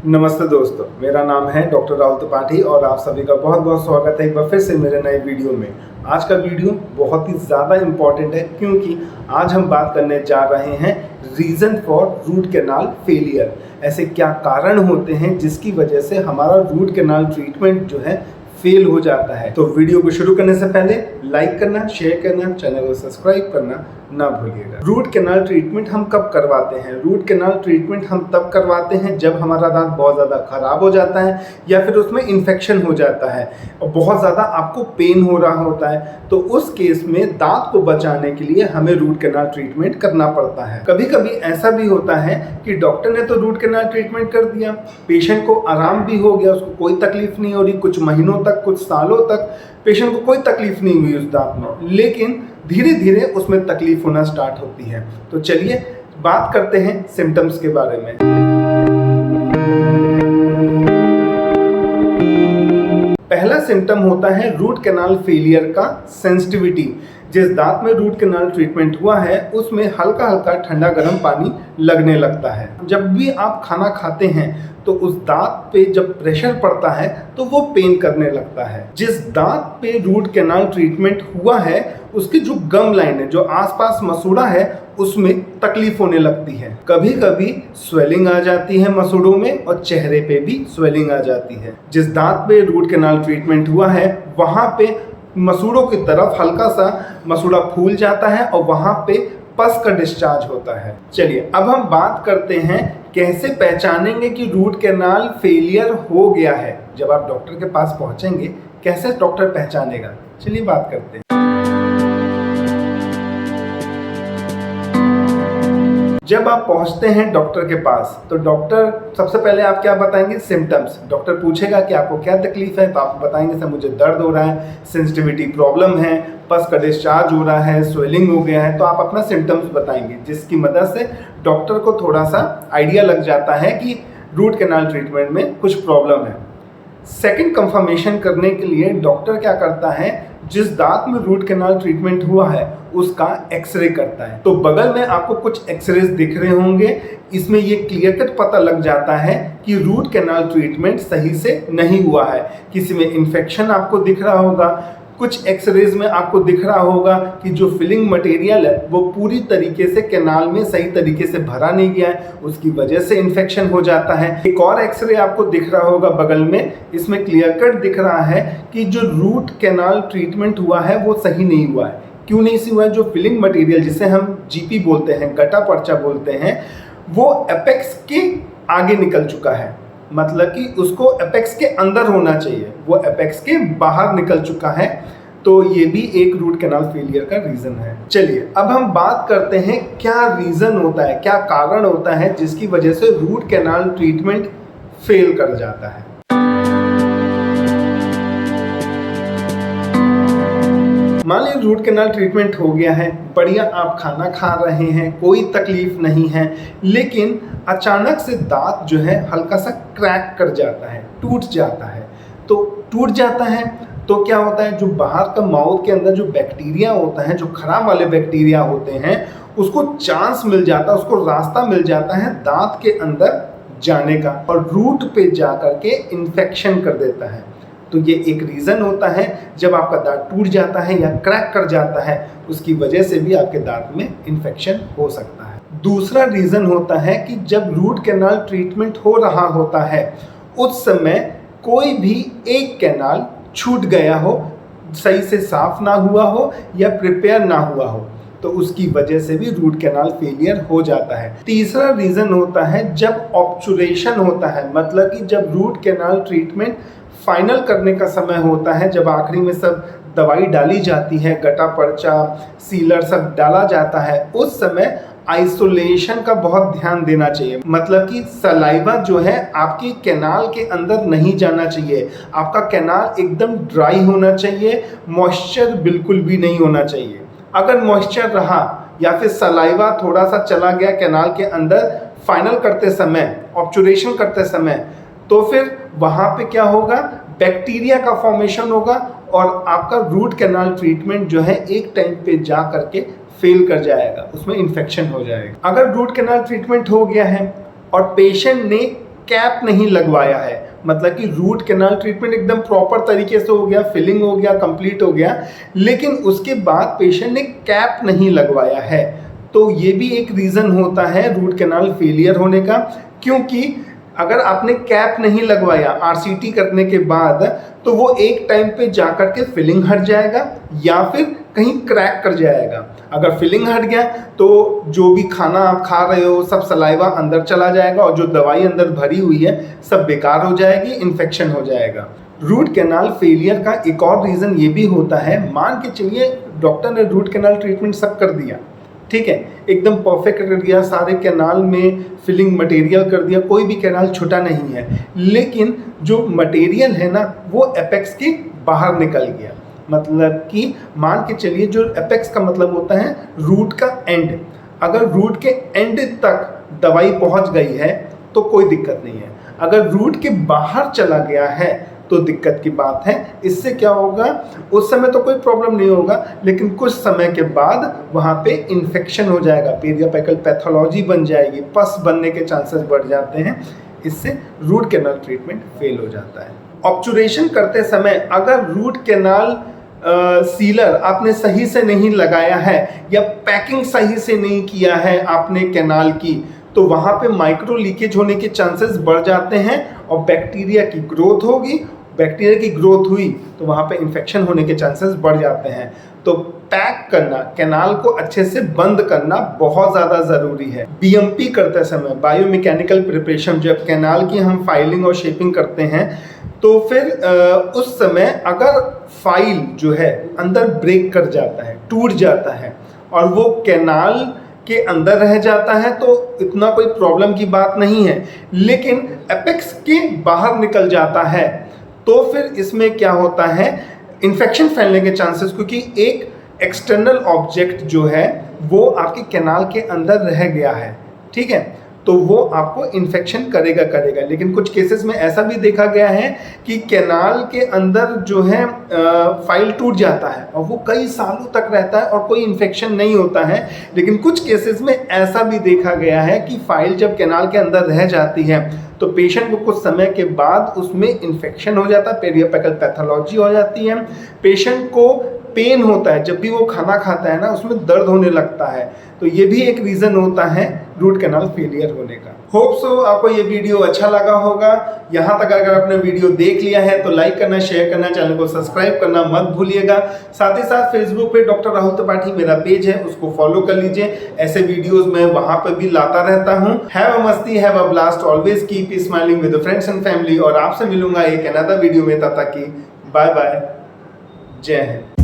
नमस्ते दोस्तों, मेरा नाम है डॉक्टर राहुल त्रिपाठी और आप सभी का बहुत बहुत स्वागत है एक बार फिर से मेरे नए वीडियो में। आज का वीडियो बहुत ही ज़्यादा इम्पॉर्टेंट है क्योंकि आज हम बात करने जा रहे हैं reason for root canal failure. ऐसे क्या कारण होते हैं जिसकी वजह से हमारा रूट कैनाल ट्रीटमेंट जो है फेल हो जाता है। तो वीडियो को शुरू करने से पहले लाइक करना, शेयर करना, चैनल को सब्सक्राइब करना ना भूलिएगा। रूट कैनाल ट्रीटमेंट हम कब करवाते हैं? रूट कैनाल ट्रीटमेंट हम तब करवाते हैं जब हमारा दांत बहुत ज़्यादा खराब हो जाता है या फिर उसमें इन्फेक्शन हो जाता है और बहुत ज़्यादा आपको पेन हो रहा होता है। तो उस केस में दांत को बचाने के लिए हमें रूट कैनाल ट्रीटमेंट करना पड़ता है। कभी कभी ऐसा भी होता है कि डॉक्टर ने तो रूट कैनाल ट्रीटमेंट कर दिया, पेशेंट को आराम भी हो गया, उसको कोई तकलीफ नहीं हो रही, कुछ महीनों तक, कुछ सालों तक पेशेंट को कोई तकलीफ नहीं हुई उस दांत में, लेकिन धीरे धीरे उसमें तकलीफ होना स्टार्ट होती है। तो चलिए बात करते हैं सिम्टम्स के बारे में। पहला सिम्टम होता है रूट कैनाल फेलियर का सेंसिटिविटी। जिस दांत में रूट कैनाल ट्रीटमेंट हुआ है उसमें हल्का हल्का ठंडा गर्म पानी लगने लगता है। जब भी आप खाना खाते हैं तो उस दांत पे जब प्रेशर पड़ता है तो वो पेन करने लगता है। जिस दांत पे रूट कैनाल ट्रीटमेंट हुआ है उसकी जो गम लाइन है, जो आसपास मसूड़ा है, उसमें तकलीफ होने लगती है। कभी कभी स्वेलिंग आ जाती है मसूड़ों में और चेहरे पे भी स्वेलिंग आ जाती है। जिस दांत पे रूट कैनाल ट्रीटमेंट हुआ है वहाँ पे मसूड़ों की तरफ हल्का सा मसूड़ा फूल जाता है और वहाँ पे पस का डिस्चार्ज होता है। चलिए अब हम बात करते हैं कैसे पहचानेंगे कि रूट कैनाल फेलियर हो गया है। जब आप डॉक्टर के पास पहुंचेंगे कैसे डॉक्टर पहचानेगा, चलिए बात करते हैं। जब आप पहुंचते हैं डॉक्टर के पास तो डॉक्टर सबसे पहले आप क्या बताएंगे? सिम्टम्स। डॉक्टर पूछेगा कि आपको क्या तकलीफ है, तो आप बताएंगे सर मुझे दर्द हो रहा है, सेंसिटिविटी प्रॉब्लम है, पस का डिस्चार्ज हो रहा है, स्वेलिंग हो गया है। तो आप अपना सिम्टम्स बताएंगे जिसकी मदद से डॉक्टर को थोड़ा सा आइडिया लग जाता है कि रूट कैनाल ट्रीटमेंट में कुछ प्रॉब्लम है। सेकंड कंफर्मेशन करने के लिए डॉक्टर क्या करता है, जिस दांत में रूट कैनाल ट्रीटमेंट हुआ है उसका एक्सरे करता है। तो बगल में आपको कुछ एक्सरेज दिख रहे होंगे, इसमें ये क्लियर कट पता लग जाता है कि रूट कैनाल ट्रीटमेंट सही से नहीं हुआ है। किसी में इन्फेक्शन आपको दिख रहा होगा, कुछ एक्सरेज में आपको दिख रहा होगा कि जो फिलिंग मटेरियल है वो पूरी तरीके से कैनाल में सही तरीके से भरा नहीं गया है, उसकी वजह से इन्फेक्शन हो जाता है। एक और एक्सरे आपको दिख रहा होगा बगल में, इसमें क्लियर कट दिख रहा है कि जो रूट कैनाल ट्रीटमेंट हुआ है वो सही नहीं हुआ है। क्यों नहीं सही हुआ है? जो फिलिंग मटेरियल जिसे हम जीपी बोलते हैं, गटा पर्चा बोलते हैं, वो एपेक्स के आगे निकल चुका है। मतलब कि उसको एपेक्स के अंदर होना चाहिए, वो एपेक्स के बाहर निकल चुका है। तो ये भी एक रूट कैनाल फेलियर का रीज़न है। चलिए अब हम बात करते हैं क्या रीज़न होता है, क्या कारण होता है जिसकी वजह से रूट कैनाल ट्रीटमेंट फेल कर जाता है। मान लीजिए रूट कैनाल ट्रीटमेंट हो गया है, बढ़िया आप खाना खा रहे हैं, कोई तकलीफ नहीं है, लेकिन अचानक से दांत जो है हल्का सा क्रैक कर जाता है, टूट जाता है। तो टूट जाता है तो क्या होता है, जो बाहर का माउथ के अंदर जो बैक्टीरिया होता है, जो खराब वाले बैक्टीरिया होते हैं, उसको चांस मिल जाता है, उसको रास्ता मिल जाता है दांत के अंदर जाने का और रूट पे जा करके इन्फेक्शन कर देता है। तो ये एक रीज़न होता है, जब आपका दांत टूट जाता है या क्रैक कर जाता है उसकी वजह से भी आपके दांत में इन्फेक्शन हो सकता है। दूसरा रीज़न होता है कि जब रूट कैनाल ट्रीटमेंट हो रहा होता है उस समय कोई भी एक कैनाल छूट गया हो, सही से साफ ना हुआ हो या प्रिपेयर ना हुआ हो, तो उसकी वजह से भी रूट कैनाल फेलियर हो जाता है। तीसरा रीज़न होता है जब ऑब्चुरेशन होता है, मतलब कि जब रूट कैनाल ट्रीटमेंट फाइनल करने का समय होता है, जब आखिरी में सब दवाई डाली जाती है, गटा पर्चा, सीलर सब डाला जाता है, उस समय आइसोलेशन का बहुत ध्यान देना चाहिए। मतलब कि सलाइवा जो है आपके कैनाल के अंदर नहीं जाना चाहिए, आपका कैनाल एकदम ड्राई होना चाहिए, मॉइस्चर बिल्कुल भी नहीं होना चाहिए। अगर मॉइस्चर रहा या फिर सलाइवा थोड़ा सा चला गया कैनाल के अंदर फाइनल करते समय, ऑब्चुरेशन करते समय, तो फिर वहाँ पे क्या होगा, बैक्टीरिया का फॉर्मेशन होगा और आपका रूट कैनाल ट्रीटमेंट जो है एक टाइम पे जा करके फेल कर जाएगा, उसमें इन्फेक्शन हो जाएगा। अगर रूट कैनाल ट्रीटमेंट हो गया है और पेशेंट ने कैप नहीं लगवाया है, मतलब कि रूट कैनाल ट्रीटमेंट एकदम प्रॉपर तरीके से हो गया, फिलिंग हो गया, कंप्लीट हो गया, लेकिन उसके बाद पेशेंट ने कैप नहीं लगवाया है, तो ये भी एक रीज़न होता है रूट कैनाल फेलियर होने का। क्योंकि अगर आपने कैप नहीं लगवाया आरसीटी करने के बाद, तो वो एक टाइम पे जाकर के फिलिंग हट जाएगा या फिर कहीं क्रैक कर जाएगा। अगर फिलिंग हट गया तो जो भी खाना आप खा रहे हो सब सलाइवा अंदर चला जाएगा और जो दवाई अंदर भरी हुई है सब बेकार हो जाएगी, इन्फेक्शन हो जाएगा। रूट कैनाल फेलियर का एक और रीज़न ये भी होता है, मान के चलिए डॉक्टर ने रूट कैनाल ट्रीटमेंट सब कर दिया, ठीक है, एकदम परफेक्ट कर दिया, सारे कैनाल में फिलिंग मटेरियल कर दिया, कोई भी कैनाल छूटा नहीं है, लेकिन जो मटेरियल है ना वो एपेक्स के बाहर निकल गया। मतलब कि मान के चलिए जो एपेक्स का मतलब होता है रूट का एंड, अगर रूट के एंड तक दवाई पहुंच गई है तो कोई दिक्कत नहीं है, अगर रूट के बाहर चला गया है तो दिक्कत की बात है। इससे क्या होगा, उस समय तो कोई प्रॉब्लम नहीं होगा, लेकिन कुछ समय के बाद वहाँ पे इन्फेक्शन हो जाएगा, पेरियापेकल पैथोलॉजी बन जाएगी, पस बनने के चांसेस बढ़ जाते हैं, इससे रूट कैनाल ट्रीटमेंट फेल हो जाता है। ऑब्चुरेशन करते समय अगर रूट कैनाल सीलर आपने सही से नहीं लगाया है या पैकिंग सही से नहीं किया है आपने कैनाल की, तो वहाँ पे माइक्रो लीकेज होने के चांसेस बढ़ जाते हैं और बैक्टीरिया की ग्रोथ होगी, बैक्टीरिया की ग्रोथ हुई तो वहाँ पे इन्फेक्शन होने के चांसेस बढ़ जाते हैं। तो पैक करना, कैनाल को अच्छे से बंद करना बहुत ज़्यादा ज़रूरी है। बीएमपी करते समय, बायोमैकेनिकल प्रिपरेशन, जब कैनाल की हम फाइलिंग और शेपिंग करते हैं तो फिर उस समय अगर फाइल जो है अंदर ब्रेक कर जाता है, टूट जाता है और वो कैनाल के अंदर रह जाता है तो इतना कोई प्रॉब्लम की बात नहीं है, लेकिन एपेक्स के बाहर निकल जाता है तो फिर इसमें क्या होता है, इन्फेक्शन फैलने के चांसेस, क्योंकि एक एक्सटर्नल ऑब्जेक्ट जो है वो आपके कैनाल के अंदर रह गया है, ठीक है, तो वो आपको इन्फेक्शन करेगा। लेकिन कुछ केसेस में ऐसा भी देखा गया है कि कैनाल के अंदर जो है फाइल टूट जाता है और वो कई सालों तक रहता है और कोई इन्फेक्शन नहीं होता है। लेकिन कुछ केसेस में ऐसा भी देखा गया है कि फाइल जब कैनाल के अंदर रह जाती है तो पेशेंट को कुछ समय के बाद उसमें इन्फेक्शन हो जाता है, पेरियापेकल पैथोलॉजी हो जाती है, पेशेंट को पेन होता है, जब भी वो खाना खाता है ना उसमें दर्द होने लगता है, तो ये भी एक रीज़न होता है रूट कैनाल फेलियर होने का। होप सो आपको ये वीडियो अच्छा लगा होगा। यहाँ तक अगर आपने वीडियो देख लिया है तो लाइक करना, शेयर करना, चैनल को सब्सक्राइब करना मत भूलिएगा। साथ ही साथ फेसबुक पे डॉक्टर राहुल त्रिपाठी मेरा पेज है, उसको फॉलो कर लीजिए, ऐसे वीडियोस मैं वहाँ पर भी लाता रहता हूँ। हैव अ मस्ती, have a blast, always keep smiling with friends and family. और आपसे मिलूंगा एक अनदर वीडियो में, तब तक की बाय बाय, जय हिंद।